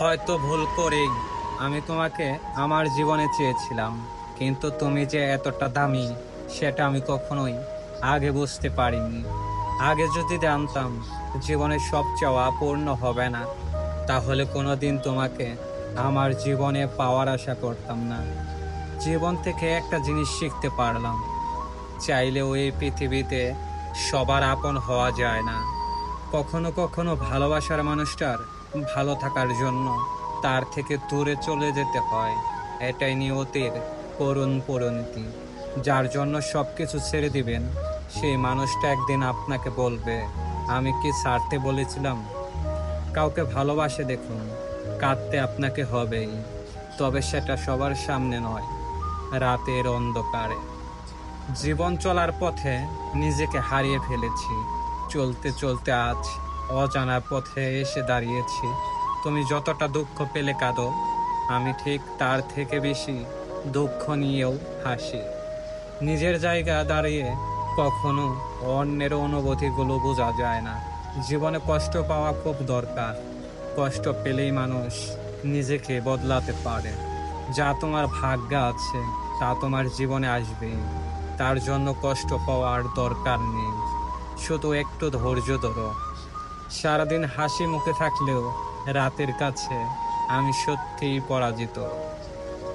হয়তো ভুল করেই আমি তোমাকে আমার জীবনে চেয়েছিলাম, কিন্তু তুমি যে এতটা দামি সেটা আমি কখনোই আগে বুঝতে পারিনি। আগে যদি জানতাম জীবনের সব চাওয়া পূর্ণ হবে না, তাহলে কোনোদিন তোমাকে আমার জীবনে পাওয়ার আশা করতাম না। জীবন থেকে একটা জিনিস শিখতে পারলাম, চাইলেও এই পৃথিবীতে সবার আপন হওয়া যায় না। কখনো কখনো ভালোবাসার মানুষটার ভালো থাকার জন্য তার থেকে দূরে চলে যেতে হয়। এটাই নিয়তির করুণ পরিণতি। যার জন্য সবকিছু ছেড়ে দিবেন, সেই মানুষটা একদিন আপনাকে বলবে, আমি কি ছাড়তে বলেছিলাম? কাউকে ভালোবাসে দেখুন, কাঁদতে আপনাকে হবেই, তবে সেটা সবার সামনে নয়, রাতের অন্ধকারে। জীবন চলার পথে নিজেকে হারিয়ে ফেলেছি, চলতে চলতে আজ অজানা পথে এসে দাঁড়িয়েছি। তুমি যতটা দুঃখ পেলে কাঁদো, আমি ঠিক তার থেকে বেশি দুঃখ নিয়েও হাসি। নিজের জায়গা দাঁড়িয়ে কখনো অন্যের অনুভূতিগুলো বোঝা যায় না। জীবনে কষ্ট পাওয়া খুব দরকার, কষ্ট পেলেই মানুষ নিজেকে বদলাতে পারে। যা তোমার ভাগ্যে আছে তা তোমার জীবনে আসবেই, তার জন্য কষ্ট পাওয়ার দরকার নেই। শুধু একটু ধৈর্য ধরো। সারাদিন হাসি মুখে থাকলেও রাতের কাছে আমি সত্যিই পরাজিত।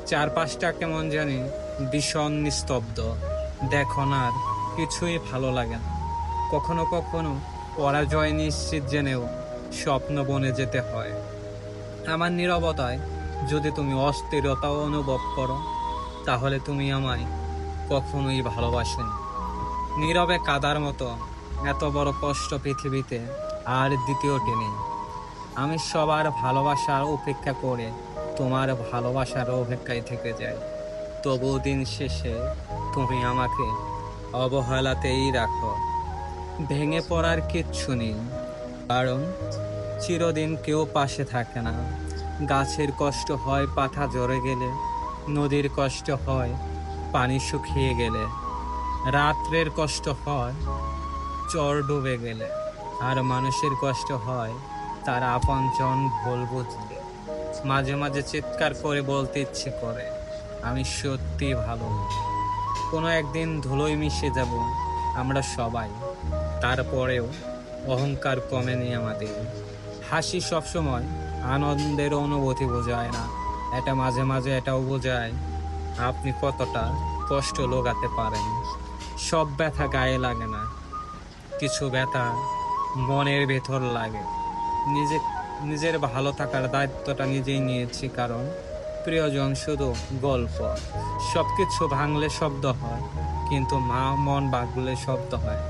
চারপাশটা কেমন জানি ভীষণ নিস্তব্ধ, দেখো না আর কিছুই ভালো লাগে না। কখনো কখনো পরাজয় নিশ্চিত জেনেও স্বপ্ন বনে যেতে হয়। আমার নীরবতায় যদি তুমি অস্থিরতাও অনুভব করো, তাহলে তুমি আমায় কখনোই ভালোবাসেনি। নীরবে কাদার মতো এত বড় কষ্ট পৃথিবীতে আর দ্বিতীয়টি নেই। আমি সবার ভালোবাসার উপেক্ষা করে তোমার ভালোবাসার অপেক্ষায় থেকে যাই, তবু দিন শেষে তুমি আমাকে অবহেলাতেই রাখো। ভেঙে পড়ার কিচ্ছু নেই, কারণ চিরদিন কেউ পাশে থাকে না। গাছের কষ্ট হয় পাতা ঝরে গেলে, নদীর কষ্ট হয় পানি শুকিয়ে গেলে, রাত্রের কষ্ট হয় চর ডুবে গেলে, আর মানুষের কষ্ট হয় তার আপনজন ভুল বুঝলে। মাঝে মাঝে চিৎকার করে বলতে ইচ্ছে করে, আমি সত্যি ভালো। কোনো একদিন ধুলোয় মিশে যাব আমরা সবাই, তারপরেও অহংকার কমেনি আমাদের। হাসি সবসময় আনন্দের অনুভূতি বোঝায় না, এটা মাঝে মাঝে এটাও বোঝায় আপনি কতটা কষ্ট লোকাতে পারেন। সব ব্যথা গায়ে লাগে না, কিছু ব্যথা মনের ভেতর লাগে। নিজে নিজের ভালো থাকার দায়িত্বটা নিজেই নিয়েছি, কারণ প্রিয়জন শুধু গল্প। সবকিছু ভাঙলে শব্দ হয়, কিন্তু মন ভাঙলে শব্দ হয়।